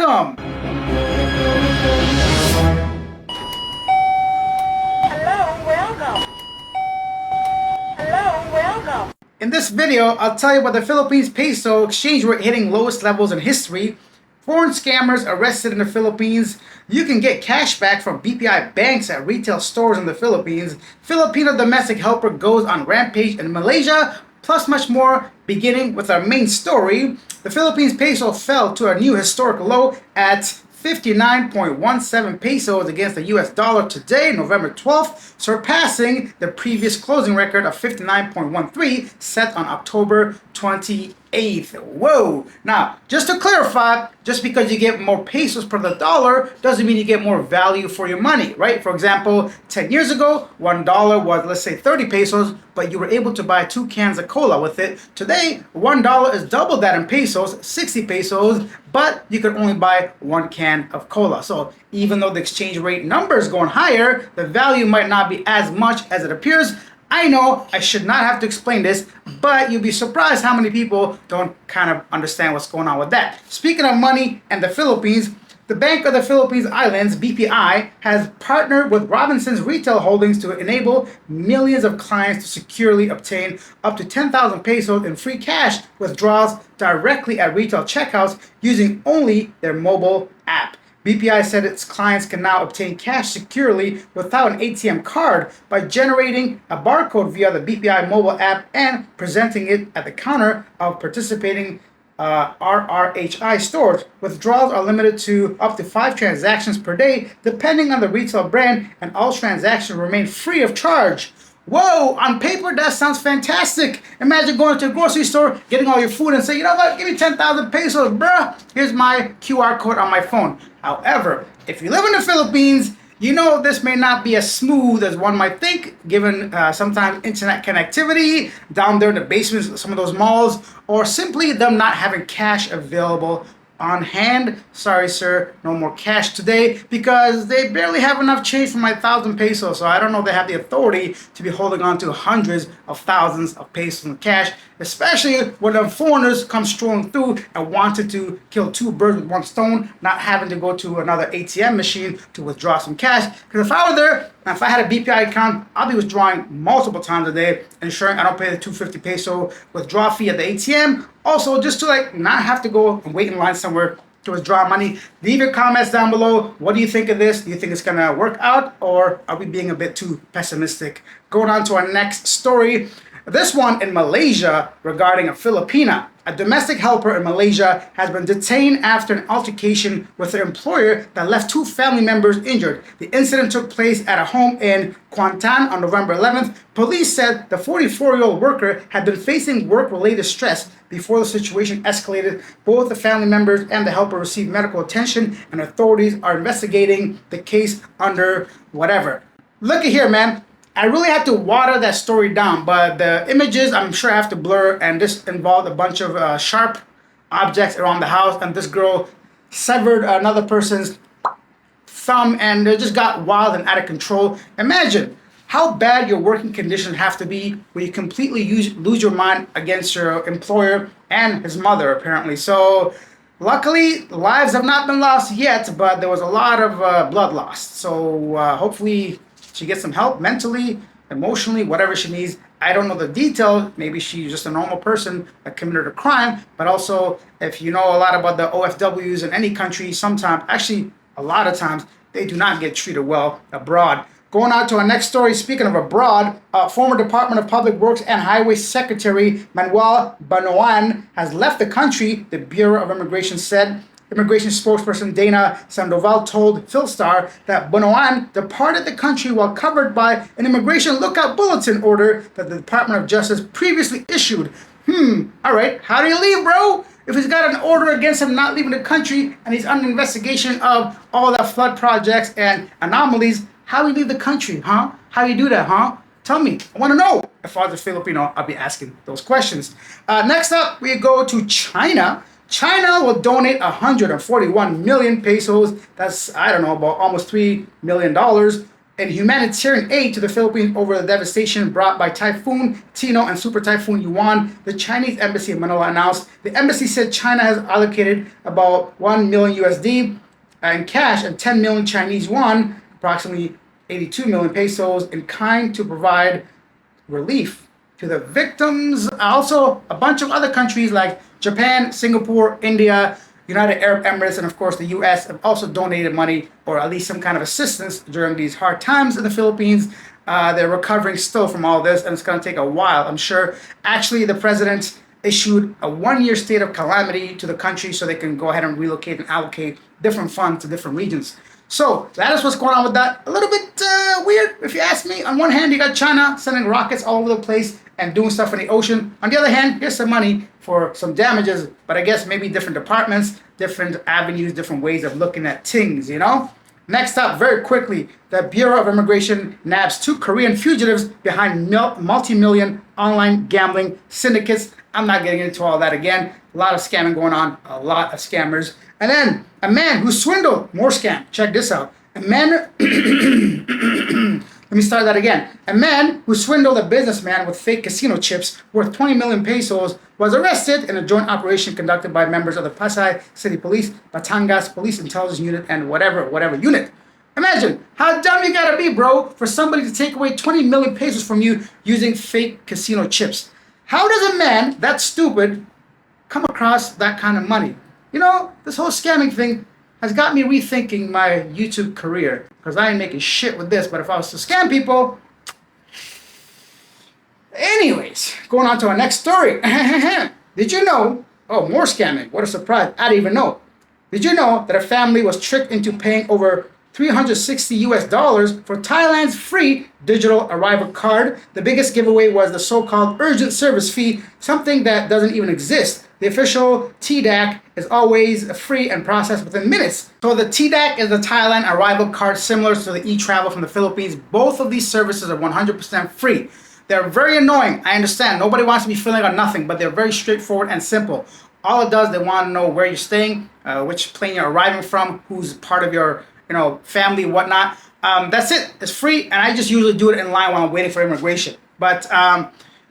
welcome! In this video, I'll tell you about the Philippines peso exchange rate hitting lowest levels in history, foreign scammers arrested in the Philippines, you can get cash back from BPI banks at retail stores in the Philippines, Filipino domestic helper goes on rampage in Malaysia, plus much more, beginning with our main story. The Philippines peso fell to a new historic low at 59.17 pesos against the US dollar today, November 12th, surpassing the previous closing record of 59.13 set on October 28th. Whoa! Now, just to clarify, just because you get more pesos per the dollar doesn't mean you get more value for your money, right? For example, 10 years ago, $1 was, let's say, 30 pesos, but you were able to buy 2 cans of cola with it. Today, $1 is double that in pesos, 60 pesos, but you could only buy 1 can of cola. So even though the exchange rate number is going higher, the value might not be as much as it appears. I know I should not have to explain this, but you'll be surprised how many people don't kind of understand what's going on with that. Speaking of money and the Philippines, the Bank of the Philippines Islands, BPI, has partnered with Robinson's Retail Holdings to enable millions of clients to securely obtain up to 10,000 pesos in free cash withdrawals directly at retail checkouts using only their mobile app. BPI said its clients can now obtain cash securely without an ATM card by generating a barcode via the BPI mobile app and presenting it at the counter of participating RRHI stores. Withdrawals are limited to up to 5 transactions per day, depending on the retail brand, and all transactions remain free of charge. Whoa, on paper that sounds fantastic. Imagine going to a grocery store, getting all your food and say, you know what, give me 10,000 pesos, bruh. Here's my QR code on my phone. However, if you live in the Philippines, you know this may not be as smooth as one might think, given sometimes internet connectivity down there in the basements of some of those malls, or simply them not having cash available on hand. Sorry, sir, no more cash today because they barely have enough change for my 1,000 pesos. So I don't know if they have the authority to be holding on to hundreds of thousands of pesos in cash, especially when the foreigners come strolling through and wanted to kill 2 birds with 1 stone, not having to go to another ATM machine to withdraw some cash. Because if I were there, and if I had a BPI account, I'll be withdrawing multiple times a day, ensuring I don't pay the 250 peso withdrawal fee at the ATM. Also, just to not have to go and wait in line somewhere to withdraw money. Leave your comments down below. What do you think of this? Do you think it's gonna work out, or are we being a bit too pessimistic? Going on to our next story. This one in Malaysia regarding a Filipina. A domestic helper in Malaysia has been detained after an altercation with her employer that left 2 family members injured. The incident took place at a home in Kuantan on November 11th. Police said the 44-year-old worker had been facing work-related stress before the situation escalated. Both the family members and the helper received medical attention, and authorities are investigating the case under whatever. Look at here, man. I really had to water that story down, but the images I'm sure I have to blur, and this involved a bunch of sharp objects around the house, and this girl severed another person's thumb, and it just got wild and out of control. Imagine how bad your working conditions have to be when you completely lose your mind against your employer and his mother, apparently. So luckily, lives have not been lost yet, but there was a lot of blood lost. So hopefully she gets some help mentally, emotionally, whatever she needs. I don't know the details. Maybe she's just a normal person that committed a crime. But also, if you know a lot about the OFWs in any country, sometimes, actually a lot of times, they do not get treated well abroad. Going on to our next story, speaking of abroad, former Department of Public Works and Highway Secretary Manuel Banoan has left the country, the Bureau of Immigration said. Immigration spokesperson Dana Sandoval told Philstar that Banoan departed the country while covered by an immigration lookout bulletin order that the Department of Justice previously issued. All right, how do you leave, bro? If he's got an order against him not leaving the country and he's under investigation of all the flood projects and anomalies, how do you leave the country, huh? How do you do that, huh? Tell me. I want to know. If I was a Filipino, I'll be asking those questions. Next up, we go to China. China will donate 141 million pesos, that's, I don't know, about almost $3 million, and humanitarian aid to the Philippines over the devastation brought by Typhoon Tino and Super Typhoon Yuan, the Chinese embassy in Manila announced. The embassy said China has allocated about 1 million USD in cash and 10 million Chinese yuan, approximately 82 million pesos, in kind to provide relief to the victims. Also, a bunch of other countries like Japan, Singapore, India, United Arab Emirates, and of course the US have also donated money or at least some kind of assistance during these hard times in the Philippines. They're recovering still from all this, and it's going to take a while, I'm sure. Actually, the president issued a 1-year state of calamity to the country so they can go ahead and relocate and allocate different funds to different regions. So that is what's going on with that. A little bit weird, if you ask me. On one hand, you got China sending rockets all over the place and doing stuff in the ocean. On the other hand, here's some money for some damages, but I guess maybe different departments, different avenues, different ways of looking at things, you know? Next up, very quickly, the Bureau of Immigration nabs 2 Korean fugitives behind multi-million online gambling syndicates. I'm not getting into all that again. A lot of scamming going on, a lot of scammers. And then a man who swindled, more scam. Check this out. A man, let me start that again. A man who swindled a businessman with fake casino chips worth 20 million pesos was arrested in a joint operation conducted by members of the Pasay City Police, Batangas Police Intelligence Unit, and whatever unit. Imagine how dumb you gotta be, bro, for somebody to take away 20 million pesos from you using fake casino chips. How does a man that stupid come across that kind of money? You know, this whole scamming thing has got me rethinking my YouTube career, because I ain't making shit with this, but if I was to scam people... Anyways, going on to our next story. Did you know... Oh, more scamming. What a surprise. I didn't even know. Did you know that a family was tricked into paying over $360 for Thailand's free digital arrival card? The biggest giveaway was the so-called urgent service fee, something that doesn't even exist. The official TDAC is always free and processed within minutes. So the TDAC is the Thailand arrival card, similar to the e-travel from the Philippines. Both of these services are 100% free. They're very annoying. I understand. Nobody wants to be filling out nothing, but they're very straightforward and simple. All it does, they want to know where you're staying, which plane you're arriving from, who's part of your family, whatnot. That's it. It's free, and I just usually do it in line while I'm waiting for immigration. But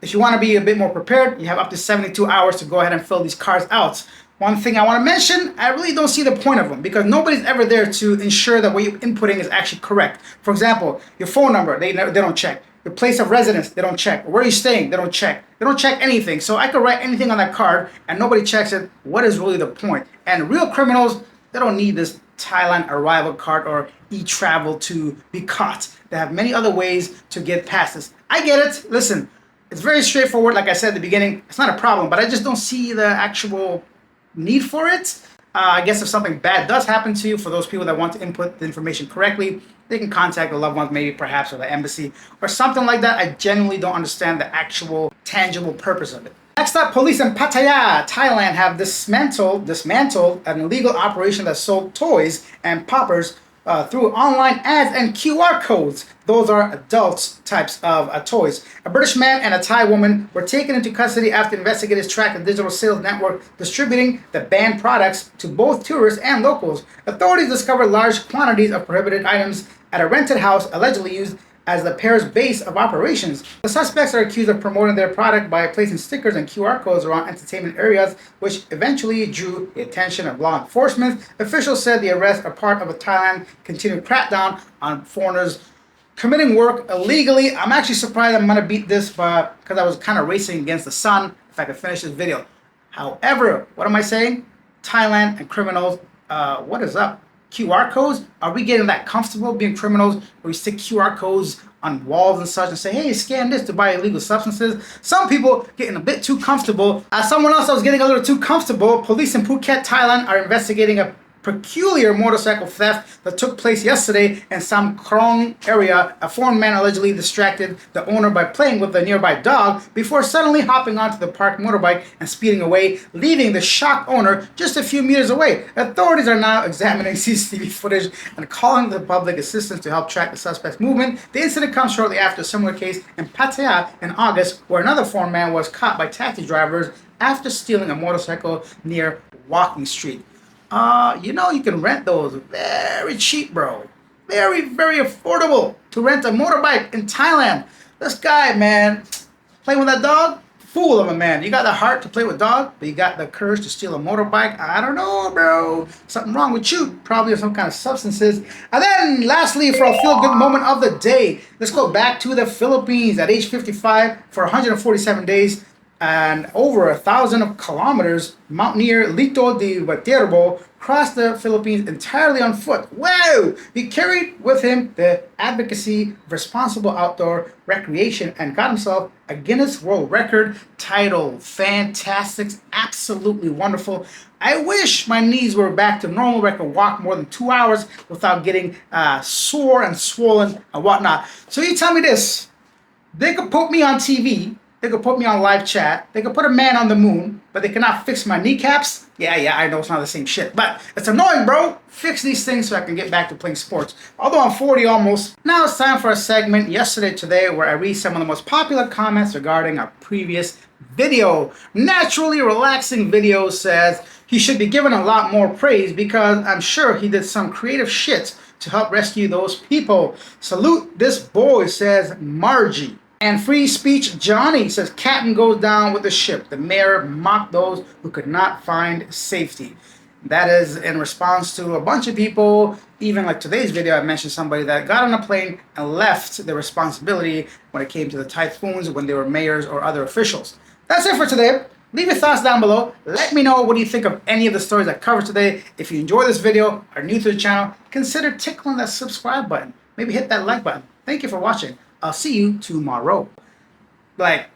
if you want to be a bit more prepared, you have up to 72 hours to go ahead and fill these cards out. One thing I want to mention, I really don't see the point of them, because nobody's ever there to ensure that what you're inputting is actually correct. For example, your phone number, they don't check. Your place of residence, they don't check. Where are you staying? They don't check. They don't check anything. So I could write anything on that card and nobody checks it. What is really the point? And real criminals, they don't need this Thailand arrival card or e-travel to be caught. They have many other ways to get past this. I get it. Listen, it's very straightforward. Like I said at the beginning, it's not a problem, but I just don't see the actual need for it. I guess if something bad does happen to you, for those people that want to input the information correctly, they can contact the loved ones, maybe perhaps, or the embassy, or something like that. I genuinely don't understand the actual tangible purpose of it. Next up, police in Pattaya, Thailand have dismantled an illegal operation that sold toys and poppers through online ads and QR codes. Those are adult types of toys. A British man and a Thai woman were taken into custody after investigators tracked a digital sales network distributing the banned products to both tourists and locals. Authorities discovered large quantities of prohibited items at a rented house allegedly used as the pair's base of operations. The suspects are accused of promoting their product by placing stickers and QR codes around entertainment areas, which eventually drew the attention of law enforcement. Officials said the arrests are part of a Thailand continued crackdown on foreigners committing work illegally. I'm actually surprised I'm gonna beat this because I was kind of racing against the sun if I could finish this video. However, what am I saying? Thailand and criminals, what is up? QR codes? Are we getting that comfortable being criminals where we stick QR codes on walls and such and say, hey, scan this to buy illegal substances? Some people getting a bit too comfortable. As someone else that was getting a little too comfortable, police in Phuket, Thailand are investigating a peculiar motorcycle theft that took place yesterday in Samkrong area. A foreign man allegedly distracted the owner by playing with the nearby dog before suddenly hopping onto the parked motorbike and speeding away, leaving the shocked owner just a few meters away. Authorities are now examining CCTV footage and calling the public assistance to help track the suspect's movement. The incident comes shortly after a similar case in Pattaya in August, where another foreign man was caught by taxi drivers after stealing a motorcycle near Walking Street. You can rent those very cheap, bro. very, very affordable to rent a motorbike in Thailand. This guy, man, playing with that dog, fool of a man. You got the heart to play with dog, but you got the courage to steal a motorbike. I don't know, bro. Something wrong with you. Probably some kind of substances. And then, lastly, for a feel-good moment of the day, let's go back to the Philippines at age 55 for 147 days and over 1,000 kilometers. Mountaineer Lito de Viterbo crossed the Philippines entirely on foot. Wow! He carried with him the advocacy of responsible outdoor recreation and got himself a Guinness World Record title. Fantastic, absolutely wonderful. I wish my knees were back to normal where I could walk more than 2 hours without getting sore and swollen and whatnot. So you tell me this, they could put me on TV, they could put me on live chat, they could put a man on the moon, but they cannot fix my kneecaps? Yeah, I know it's not the same shit, but it's annoying, bro. Fix these things so I can get back to playing sports. Although I'm 40 almost. Now it's time for a segment, Yesterday Today, where I read some of the most popular comments regarding a previous video. Naturally Relaxing Video says he should be given a lot more praise because I'm sure he did some creative shit to help rescue those people. Salute this boy, says Margie. And Free Speech Johnny says, Captain goes down with the ship. The mayor mocked those who could not find safety. That is in response to a bunch of people, even like today's video, I mentioned somebody that got on a plane and left the responsibility when it came to the typhoons when they were mayors or other officials. That's it for today. Leave your thoughts down below. Let me know what do you think of any of the stories I covered today. If you enjoyed this video, are new to the channel, consider tickling that subscribe button. Maybe hit that like button. Thank you for watching. I'll see you tomorrow. Like,